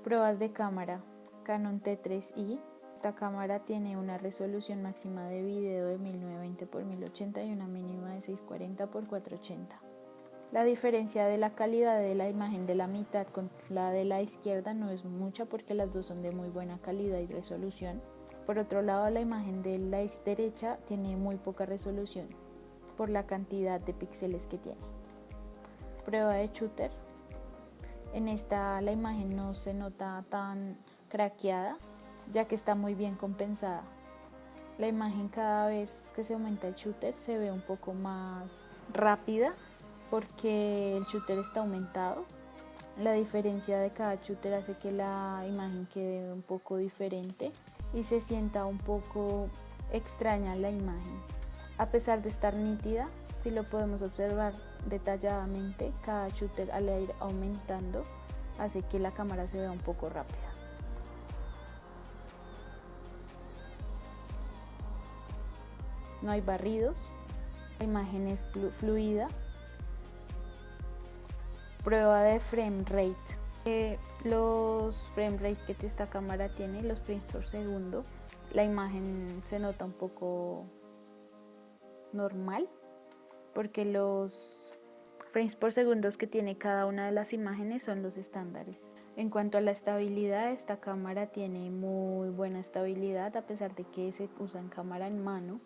Pruebas de cámara. Canon T3i. Esta cámara tiene una resolución máxima de video de 1920 x 1080 y una mínima de 640 x 480. La diferencia de la calidad de la imagen de la mitad con la de la izquierda no es mucha porque las dos son de muy buena calidad y resolución. Por otro lado, la imagen de la derecha tiene muy poca resolución por la cantidad de píxeles que tiene. Prueba de Shutter. En esta la imagen no se nota tan craqueada, ya que está muy bien compensada. La imagen cada vez que se aumenta el shutter se ve un poco más rápida porque el shutter está aumentado. La diferencia de cada shutter hace que la imagen quede un poco diferente y se sienta un poco extraña la imagen. A pesar de estar nítida, si lo podemos observar detalladamente, cada shutter al ir aumentando hace que la cámara se vea un poco rápida. No hay barridos, la imagen es fluida. Prueba de frame rate. Los frame rate que esta cámara tiene, los frames por segundo, la imagen se nota un poco normal porque los frames por segundo que tiene cada una de las imágenes son los estándares. En cuanto a la estabilidad, esta cámara tiene muy buena estabilidad, a pesar de que se usa en cámara en mano,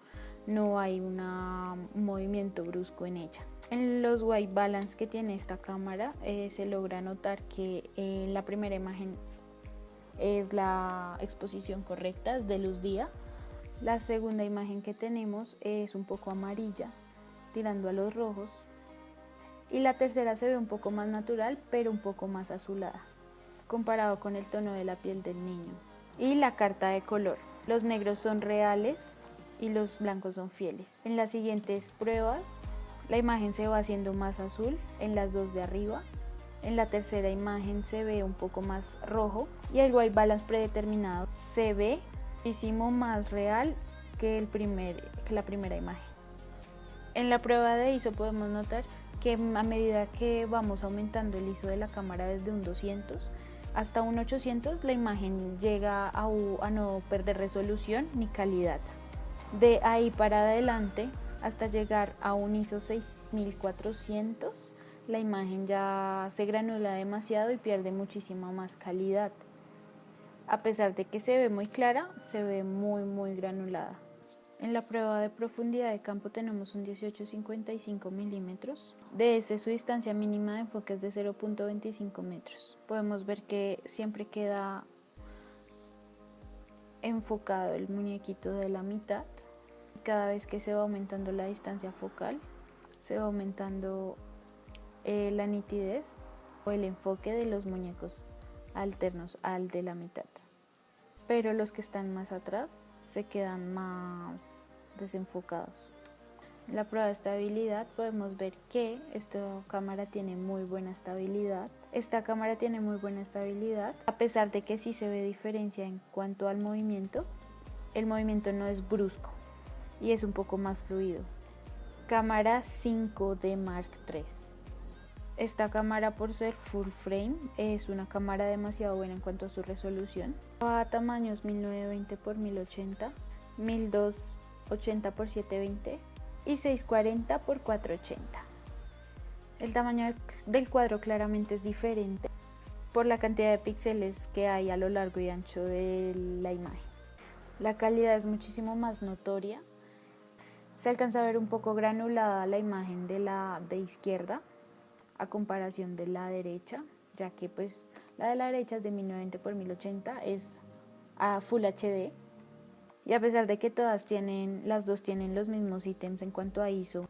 no hay un movimiento brusco en ella. En los white balance que tiene esta cámara se logra notar que la primera imagen es la exposición correcta, es de luz día. La segunda imagen que tenemos es un poco amarilla, tirando a los rojos. Y la tercera se ve un poco más natural, pero un poco más azulada, comparado con el tono de la piel del niño. Y la carta de color. Los negros son reales y los blancos son fieles. En las siguientes pruebas, la imagen se va haciendo más azul en las dos de arriba. En la tercera imagen se ve un poco más rojo y el white balance predeterminado se ve muchísimo más real que la primera imagen. En la prueba de ISO podemos notar que a medida que vamos aumentando el ISO de la cámara desde un 200 hasta un 800, la imagen llega a no perder resolución ni calidad. De ahí para adelante, hasta llegar a un ISO 6400, la imagen ya se granula demasiado y pierde muchísima más calidad. A pesar de que se ve muy clara, se ve muy granulada. En la prueba de profundidad de campo tenemos un 18-55 milímetros. De su distancia mínima de enfoque es de 0.25 metros. Podemos ver que siempre queda enfocado el muñequito de la mitad. Cada vez que se va aumentando la distancia focal, se va aumentando la nitidez o el enfoque de los muñecos alternos al de la mitad. Pero los que están más atrás se quedan más desenfocados. En la prueba de estabilidad podemos ver que esta cámara tiene muy buena estabilidad. Esta cámara tiene muy buena estabilidad, a pesar de que sí se ve diferencia en cuanto al movimiento. El movimiento no es brusco y es un poco más fluido. Cámara 5D Mark III. Esta cámara, por ser full frame, es una cámara demasiado buena en cuanto a su resolución. A tamaños 1920 x 1080, 1280 x 720 y 640 x 480. El tamaño del cuadro claramente es diferente por la cantidad de píxeles que hay a lo largo y ancho de la imagen. La calidad es muchísimo más notoria. Se alcanza a ver un poco granulada la imagen de izquierda a comparación de la derecha, ya que pues la de la derecha es de 1920 x 1080, es a Full HD, y a pesar de que las dos tienen los mismos ítems en cuanto a ISO,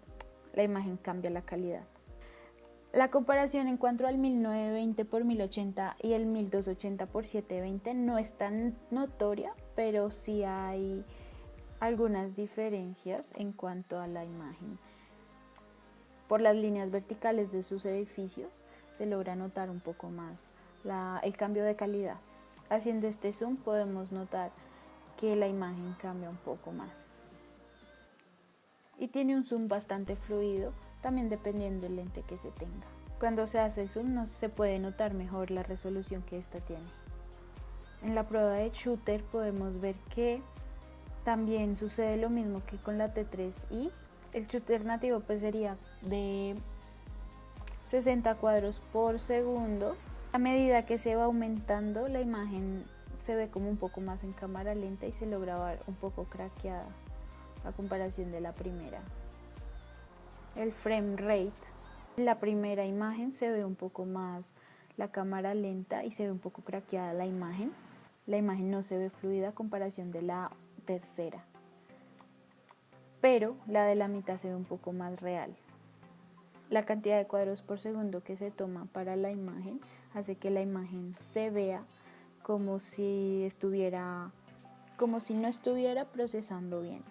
la imagen cambia la calidad. La comparación en cuanto al 1920 x 1080 y el 1280 x 720 no es tan notoria, pero sí hay algunas diferencias en cuanto a la imagen. Por las líneas verticales de sus edificios se logra notar un poco más el cambio de calidad. Haciendo este zoom podemos notar que la imagen cambia un poco más. Y tiene un zoom bastante fluido, también dependiendo del lente que se tenga. Cuando se hace el zoom se puede notar mejor la resolución que esta tiene. En la prueba de shooter podemos ver que también sucede lo mismo que con la T3i. El shooter nativo pues sería de 60 cuadros por segundo. A medida que se va aumentando, la imagen se ve como un poco más en cámara lenta y se logra ver un poco craqueada a comparación de la primera. El frame rate, la primera imagen se ve un poco más la cámara lenta y se ve un poco craqueada la imagen. La imagen no se ve fluida a comparación de la tercera, pero la de la mitad se ve un poco más real. La cantidad de cuadros por segundo que se toma para la imagen hace que la imagen se vea como si no estuviera procesando bien.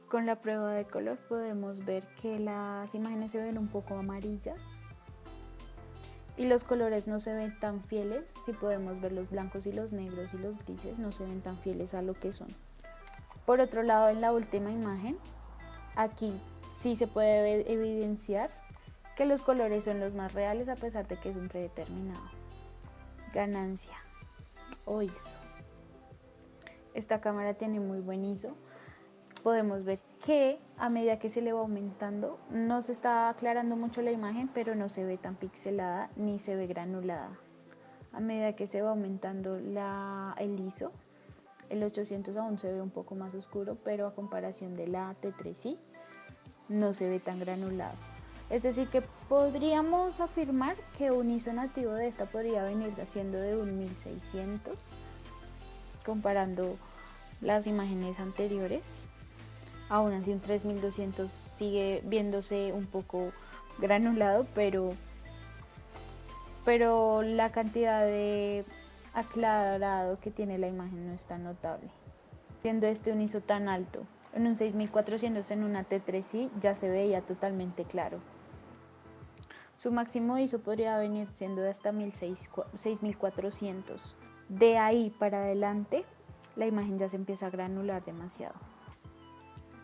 Con la prueba de color podemos ver que las imágenes se ven un poco amarillas y los colores no se ven tan fieles. Si podemos ver los blancos y los negros y los grises, no se ven tan fieles a lo que son. Por otro lado, en la última imagen, aquí sí se puede evidenciar que los colores son los más reales a pesar de que es un predeterminado. Ganancia o ISO. Esta cámara tiene muy buen ISO. Podemos ver que a medida que se le va aumentando no se está aclarando mucho la imagen, pero no se ve tan pixelada ni se ve granulada. A medida que se va aumentando el ISO, el 800 aún se ve un poco más oscuro, pero a comparación de la T3i no se ve tan granulado. Es decir, que podríamos afirmar que un ISO nativo de esta podría venir siendo de un 1600, comparando las imágenes anteriores. Aún así un 3200 sigue viéndose un poco granulado, pero la cantidad de aclarado que tiene la imagen no es tan notable. Siendo este un ISO tan alto, en un 6400 en una T3i ya se veía totalmente claro. Su máximo ISO podría venir siendo de hasta 6400. De ahí para adelante la imagen ya se empieza a granular demasiado.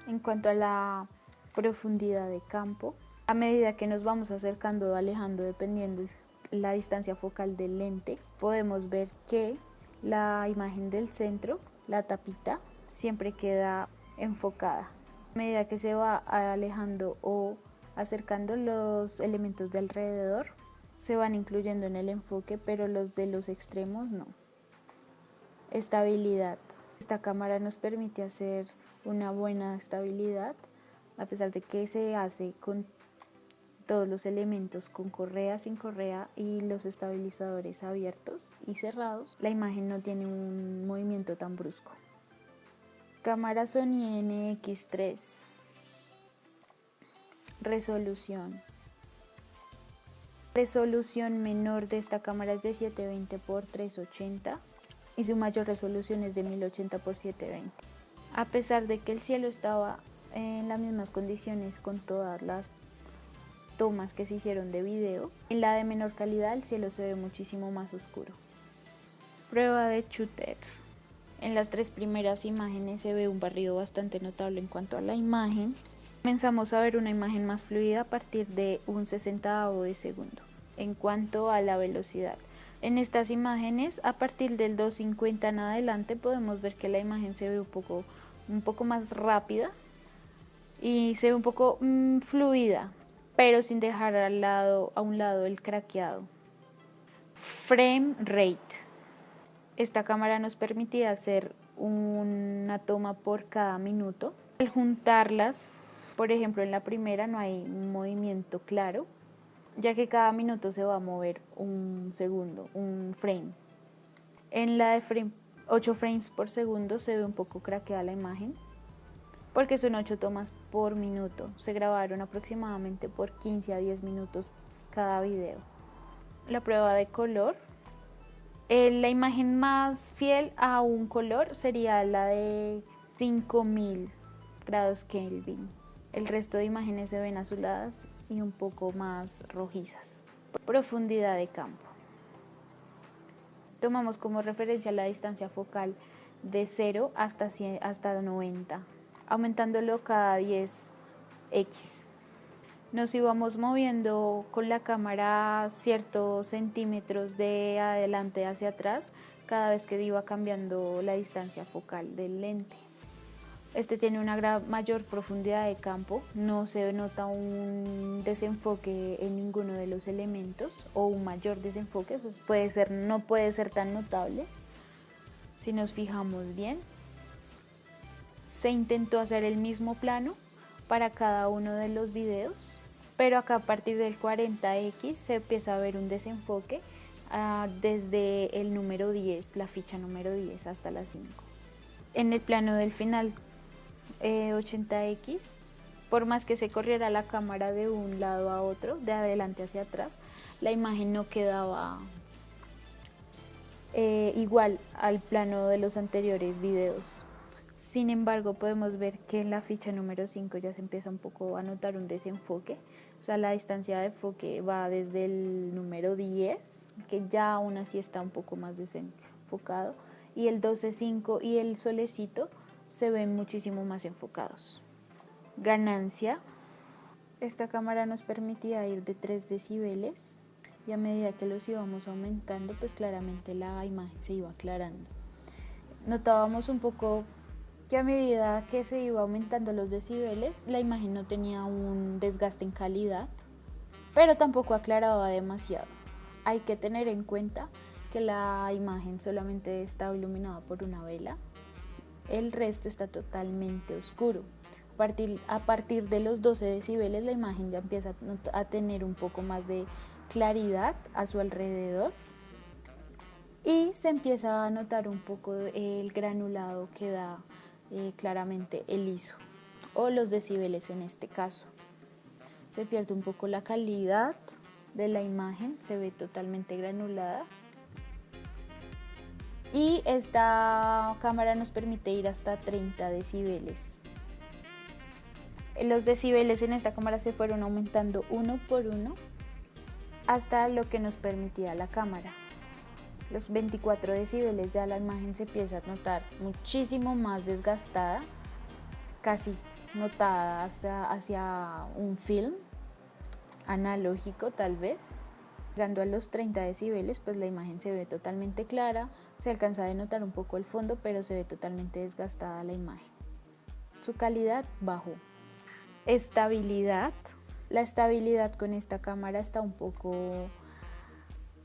En cuanto a la profundidad de campo, a medida que nos vamos acercando o alejando dependiendo la distancia focal del lente, podemos ver que la imagen del centro, la tapita, siempre queda enfocada. A medida que se va alejando o acercando, los elementos de alrededor se van incluyendo en el enfoque, pero los de los extremos no. Estabilidad. Esta cámara nos permite hacer una buena estabilidad, a pesar de que se hace con todos los elementos con correa, sin correa y los estabilizadores abiertos y cerrados. La imagen no tiene un movimiento tan brusco. Cámara Sony NX3. Resolución. Resolución menor de esta cámara es de 720 x 380 y su mayor resolución es de 1080 x 720. A pesar de que el cielo estaba en las mismas condiciones con todas las tomas que se hicieron de video, en la de menor calidad el cielo se ve muchísimo más oscuro. Prueba de shooter. En las tres primeras imágenes se ve un barrido bastante notable en cuanto a la imagen. Comenzamos a ver una imagen más fluida a partir de un 60avo de segundo. En cuanto a la velocidad, en estas imágenes a partir del 250 en adelante podemos ver que la imagen se ve un poco más rápida y se ve un poco fluida, pero sin dejar a un lado el craqueado. Frame rate. Esta cámara nos permitía hacer una toma por cada minuto. Al juntarlas, por ejemplo en la primera no hay un movimiento claro, ya que cada minuto se va a mover un segundo, un frame. En la de 8 frames por segundo se ve un poco craqueada la imagen, porque son 8 tomas por minuto. Se grabaron aproximadamente por 15 a 10 minutos cada video. La prueba de color. La imagen más fiel a un color sería la de 5000 grados Kelvin. El resto de imágenes se ven azuladas y un poco más rojizas. Profundidad de campo. Tomamos como referencia la distancia focal de 0 hasta 90, aumentándolo cada 10x. Nos íbamos moviendo con la cámara ciertos centímetros de adelante hacia atrás cada vez que iba cambiando la distancia focal del lente. Este tiene una mayor profundidad de campo, no se nota un desenfoque en ninguno de los elementos o un mayor desenfoque, pues no puede ser tan notable. Si nos fijamos bien, se intentó hacer el mismo plano para cada uno de los videos, pero acá a partir del 40X se empieza a ver un desenfoque desde el número 10, la ficha número 10 hasta la 5. En el plano del final 80X, por más que se corriera la cámara de un lado a otro, de adelante hacia atrás, la imagen no quedaba igual al plano de los anteriores videos. Sin embargo, podemos ver que en la ficha número 5 ya se empieza un poco a notar un desenfoque. O sea, la distancia de enfoque va desde el número 10, que ya aún así está un poco más desenfocado, y el 12.5 y el solecito se ven muchísimo más enfocados. Ganancia. Esta cámara nos permitía ir de 3 decibeles y a medida que los íbamos aumentando, pues claramente la imagen se iba aclarando. Notábamos un poco que a medida que se iba aumentando los decibeles, la imagen no tenía un desgaste en calidad, pero tampoco aclaraba demasiado. Hay que tener en cuenta que la imagen solamente está iluminada por una vela, el resto está totalmente oscuro. A partir de los 12 decibeles la imagen ya empieza a tener un poco más de claridad a su alrededor y se empieza a notar un poco el granulado que da claramente el ISO o los decibeles en este caso. Se pierde un poco la calidad de la imagen, se ve totalmente granulada. Y esta cámara nos permite ir hasta 30 decibeles. Los decibeles en esta cámara se fueron aumentando uno por uno hasta lo que nos permitía la cámara. Los 24 decibeles ya la imagen se empieza a notar muchísimo más desgastada, casi notada hacia un film analógico tal vez. Llegando a los 30 decibeles, pues la imagen se ve totalmente clara, se alcanza a denotar un poco el fondo, pero se ve totalmente desgastada la imagen. Su calidad bajó. Estabilidad. La estabilidad con esta cámara está un poco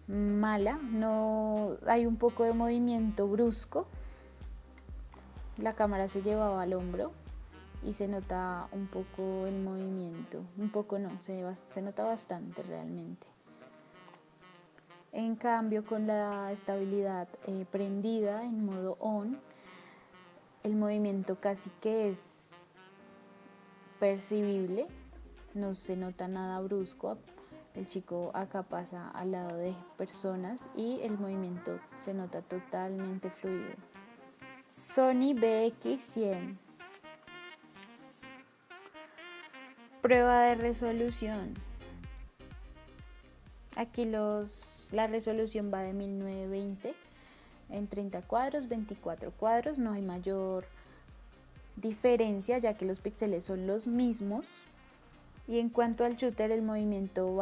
mala, no hay un poco de movimiento brusco. La cámara se llevaba al hombro y se nota un poco el movimiento, un poco no, se nota bastante realmente. En cambio, con la estabilidad prendida en modo on, el movimiento casi que es percibible, no se nota nada brusco. El chico acá pasa al lado de personas y el movimiento se nota totalmente fluido. Sony BX100. Prueba de resolución. Aquí la resolución va de 1920 en 30 cuadros, 24 cuadros, no hay mayor diferencia ya que los píxeles son los mismos. Y en cuanto al shooter, el movimiento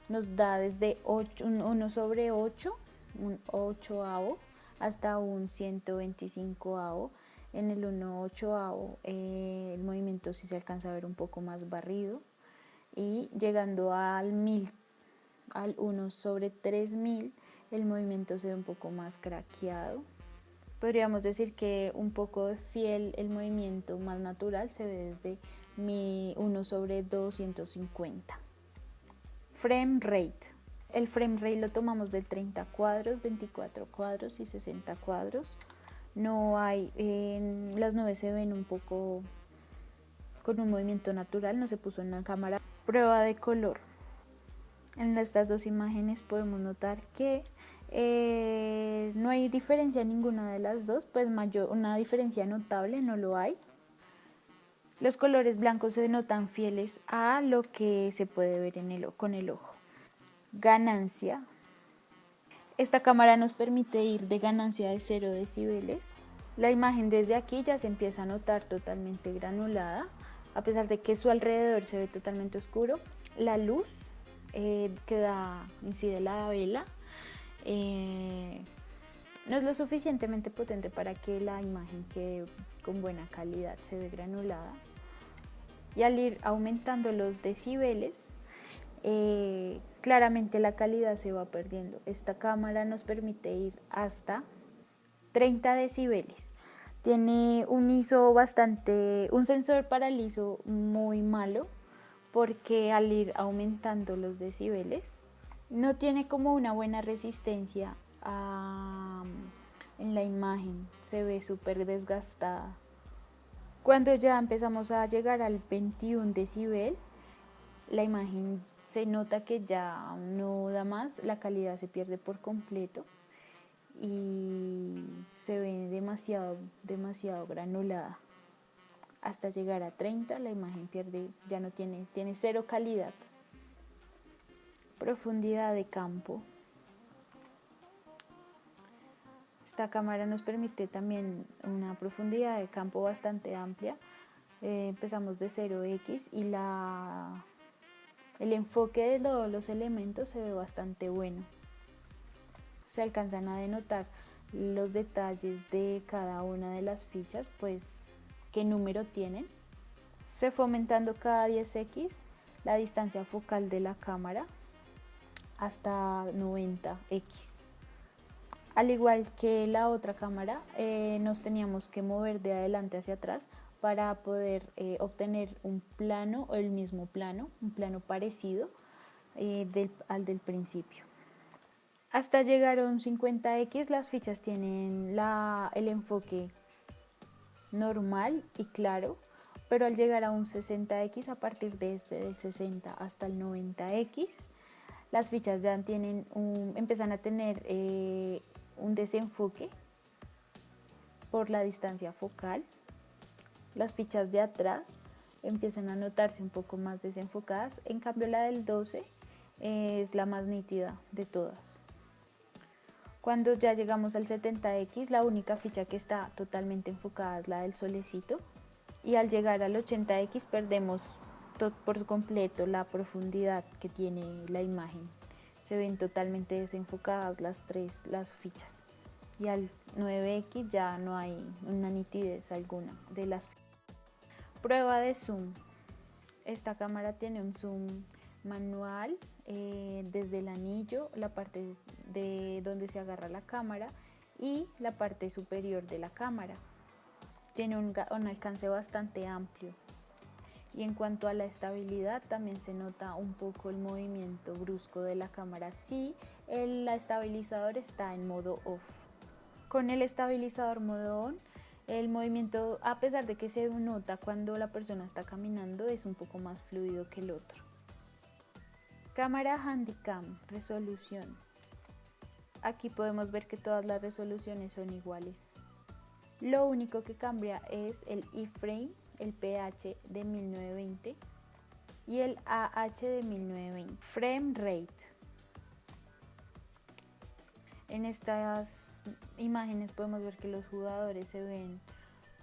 nos da desde 1 sobre 8, un 8avo, hasta un 125avo. En el 1/8avo el movimiento sí se alcanza a ver un poco más barrido y llegando al 1 sobre 3000 el movimiento se ve un poco más craqueado. Podríamos decir que un poco de fiel el movimiento más natural se ve desde 1 sobre 250. Frame rate. El frame rate lo tomamos de 30 cuadros, 24 cuadros y 60 cuadros. No hay, las nubes se ven un poco con un movimiento natural, no se puso en la cámara. Prueba de color. En estas dos imágenes podemos notar que no hay diferencia en ninguna de las dos, pues una diferencia notable no lo hay. Los colores blancos se notan fieles a lo que se puede ver con el ojo. Ganancia. Esta cámara nos permite ir de ganancia de 0 decibeles. La imagen desde aquí ya se empieza a notar totalmente granulada, a pesar de que su alrededor se ve totalmente oscuro. La luz que incide la vela No es lo suficientemente potente para que la imagen quede con buena calidad, se ve granulada. Y al ir aumentando los decibeles, claramente la calidad se va perdiendo. Esta cámara nos permite ir hasta 30 decibeles. Tiene un un sensor para el ISO muy malo, porque al ir aumentando los decibeles, no tiene como una buena resistencia en la imagen, se ve súper desgastada. Cuando ya empezamos a llegar al 21 decibel, la imagen se nota que ya no da más, la calidad se pierde por completo y se ve demasiado granulada. Hasta llegar a 30 la imagen ya no tiene cero calidad. Profundidad de campo. Esta cámara nos permite también una profundidad de campo bastante amplia. Empezamos de 0x y el enfoque de todos los elementos se ve bastante bueno. Se alcanzan a denotar los detalles de cada una de las fichas, pues qué número tienen. Se fue aumentando cada 10x la distancia focal de la cámara hasta 90x. Al igual que la otra cámara, nos teníamos que mover de adelante hacia atrás para poder obtener un plano o el mismo plano, un plano parecido al del principio. Hasta llegar a un 50x las fichas tienen el enfoque normal y claro, pero al llegar a un 60x, a partir de del 60 hasta el 90x, las fichas ya empiezan a tener un desenfoque por la distancia focal. Las fichas de atrás empiezan a notarse un poco más desenfocadas, en cambio la del 12 es la más nítida de todas. Cuando ya llegamos al 70x, la única ficha que está totalmente enfocada es la del solecito, y al llegar al 80x perdemos por completo la profundidad que tiene la imagen. Se ven totalmente desenfocadas las fichas, y al 9x ya no hay una nitidez alguna de las fichas. Prueba de zoom. Esta cámara tiene un zoom manual desde el anillo, la parte de donde se agarra la cámara y la parte superior de la cámara. Tiene un alcance bastante amplio. Y en cuanto a la estabilidad, también se nota un poco el movimiento brusco de la cámara si el estabilizador está en modo off. Con el estabilizador modo on, el movimiento, a pesar de que se nota cuando la persona está caminando, es un poco más fluido que el otro. Cámara Handycam, resolución. Aquí podemos ver que todas las resoluciones son iguales. Lo único que cambia es el iframe, el pH de 1920 y el AH de 1920. Frame rate. En estas imágenes podemos ver que los jugadores se ven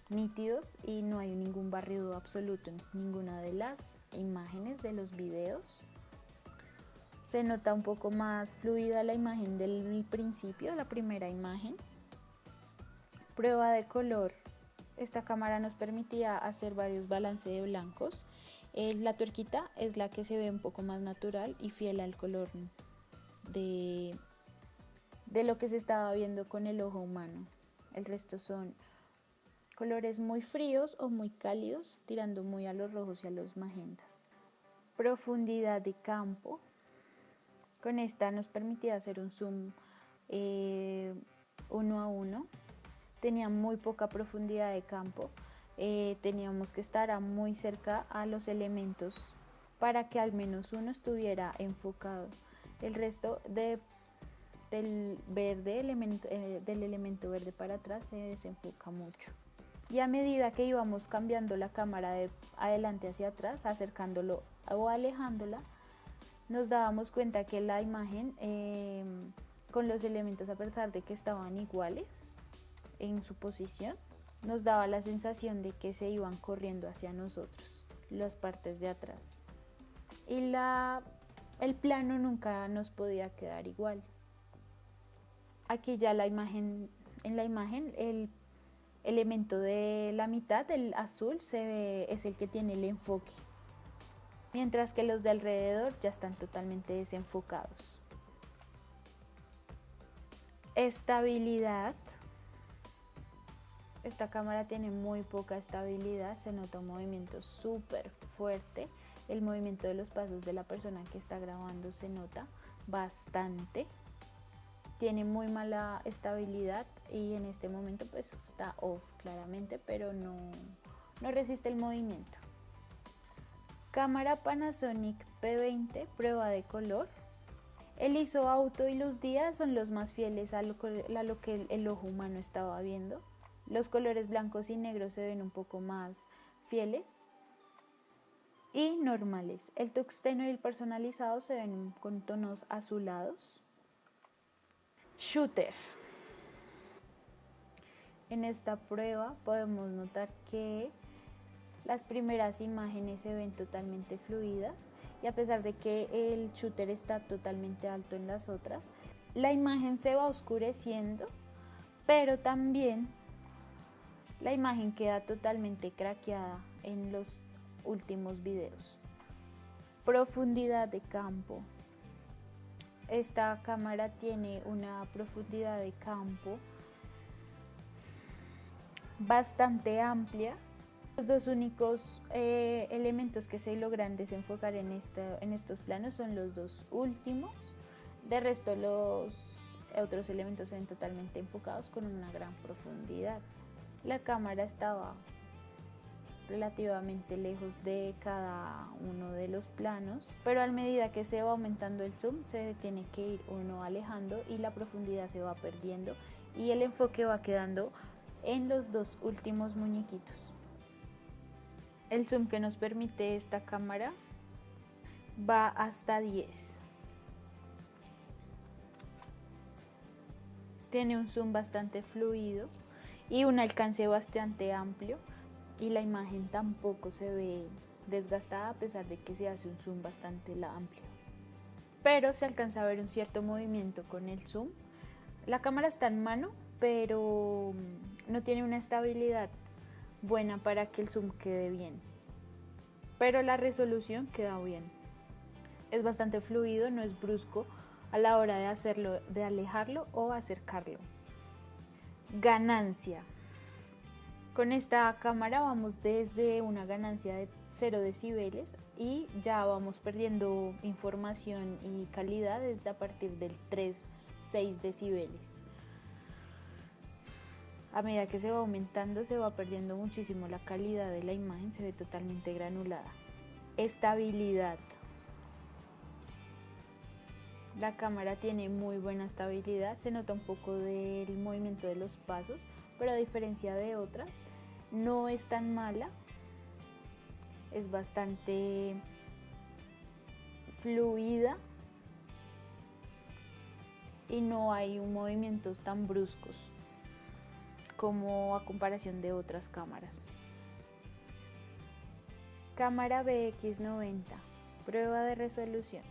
nítidos y no hay ningún barrido absoluto en ninguna de las imágenes de los videos. Se nota un poco más fluida la imagen del principio, la primera imagen. Prueba de color. Esta cámara nos permitía hacer varios balances de blancos. La tuerquita es la que se ve un poco más natural y fiel al color de lo que se estaba viendo con el ojo humano. El resto son colores muy fríos o muy cálidos, tirando muy a los rojos y a los magentas. Profundidad de campo. Con esta nos permitía hacer un zoom 1 a 1. Tenía muy poca profundidad de campo, teníamos que estar muy cerca a los elementos para que al menos uno estuviera enfocado. El resto del elemento verde para atrás se desenfoca mucho. Y a medida que íbamos cambiando la cámara de adelante hacia atrás, acercándolo o alejándola, nos dábamos cuenta que la imagen con los elementos, a pesar de que estaban iguales en su posición, nos daba la sensación de que se iban corriendo hacia nosotros, las partes de atrás. Y el plano nunca nos podía quedar igual. Aquí ya en la imagen el elemento de la mitad, el azul, es el que tiene el enfoque, mientras que los de alrededor ya están totalmente desenfocados. Estabilidad. Esta cámara tiene muy poca estabilidad, se nota un movimiento súper fuerte. El movimiento de los pasos de la persona que está grabando se nota bastante. Tiene muy mala estabilidad y en este momento pues está off claramente, pero no resiste el movimiento. Cámara Panasonic P20, prueba de color. El ISO auto y luz día son los más fieles a lo que el ojo humano estaba viendo. Los colores blancos y negros se ven un poco más fieles y normales. El tungsteno y el personalizado se ven con tonos azulados. Shooter. En esta prueba podemos notar que las primeras imágenes se ven totalmente fluidas y a pesar de que el shooter está totalmente alto en las otras, la imagen se va oscureciendo, pero también la imagen queda totalmente craqueada en los últimos videos. Profundidad de campo. Esta cámara tiene una profundidad de campo bastante amplia. Los dos únicos elementos que se logran desenfocar en estos planos son los dos últimos. De resto, los otros elementos se ven totalmente enfocados con una gran profundidad. La cámara estaba relativamente lejos de cada uno de los planos, pero a medida que se va aumentando el zoom se tiene que ir uno alejando y la profundidad se va perdiendo y el enfoque va quedando en los dos últimos muñequitos. El zoom que nos permite esta cámara va hasta 10. Tiene un zoom bastante fluido y un alcance bastante amplio y la imagen tampoco se ve desgastada a pesar de que se hace un zoom bastante amplio. Pero se alcanza a ver un cierto movimiento con el zoom. La cámara está en mano, pero no tiene una estabilidad buena para que el zoom quede bien. Pero la resolución queda bien. Es bastante fluido, no es brusco a la hora de hacerlo, de alejarlo o acercarlo. Ganancia. Con esta cámara vamos desde una ganancia de 0 decibeles y ya vamos perdiendo información y calidad desde a partir del 3-6 decibeles. A medida que se va aumentando se va perdiendo muchísimo la calidad de la imagen, se ve totalmente granulada. Estabilidad. La cámara tiene muy buena estabilidad, se nota un poco del movimiento de los pasos, pero a diferencia de otras, no es tan mala, es bastante fluida y no hay movimientos tan bruscos como a comparación de otras cámaras. Cámara BX90, prueba de resolución.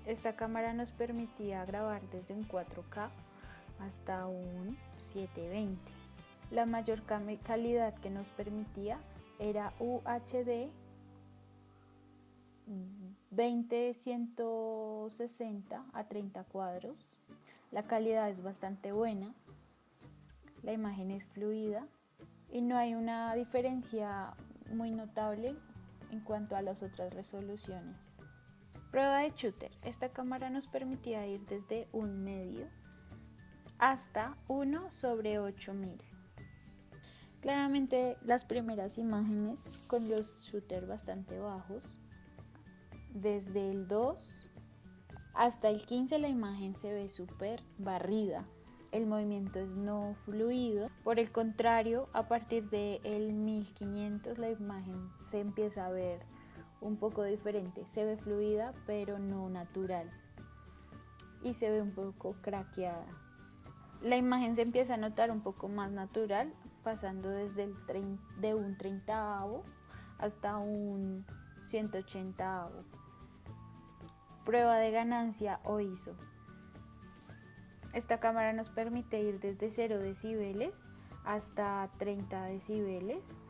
Esta cámara nos permitía grabar desde un 4K hasta un 720. La mayor calidad que nos permitía era UHD 20-160 a 30 cuadros. La calidad es bastante buena, la imagen es fluida y no hay una diferencia muy notable en cuanto a las otras resoluciones. Prueba de shooter. Esta cámara nos permitía ir desde 1/2 hasta 1/8000. Claramente las primeras imágenes con los shooters bastante bajos, desde el 2 hasta el 15 la imagen se ve súper barrida. El movimiento es no fluido. Por el contrario, a partir del 1500 la imagen se empieza a ver un poco diferente, se ve fluida pero no natural y se ve un poco craqueada. La imagen se empieza a notar un poco más natural, pasando desde de un 30avo hasta un 180avo. Prueba de ganancia o ISO. Esta cámara nos permite ir desde 0 decibeles hasta 30 decibeles.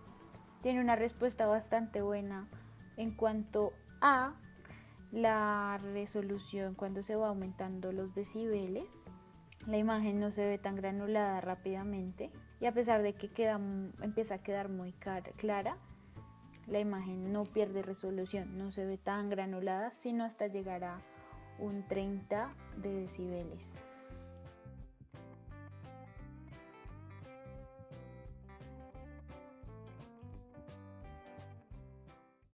Tiene una respuesta bastante buena en cuanto a la resolución cuando se va aumentando los decibeles. La imagen no se ve tan granulada rápidamente y a pesar de que empieza a quedar muy clara, la imagen no pierde resolución, no se ve tan granulada, sino hasta llegar a un 30 de decibeles.